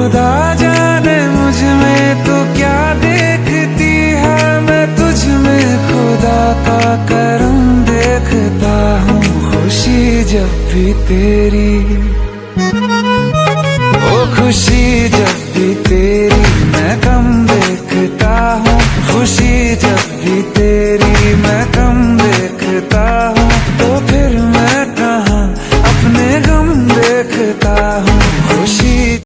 खुदा जाने मुझ में तो क्या देखती है, मैं तुझ में खुदा का करम देखता हूँ। खुशी जब भी तेरी, ओ खुशी जब भी तेरी मैं कम देखता हूँ। खुशी जब भी तेरी मैं कम देखता हूँ।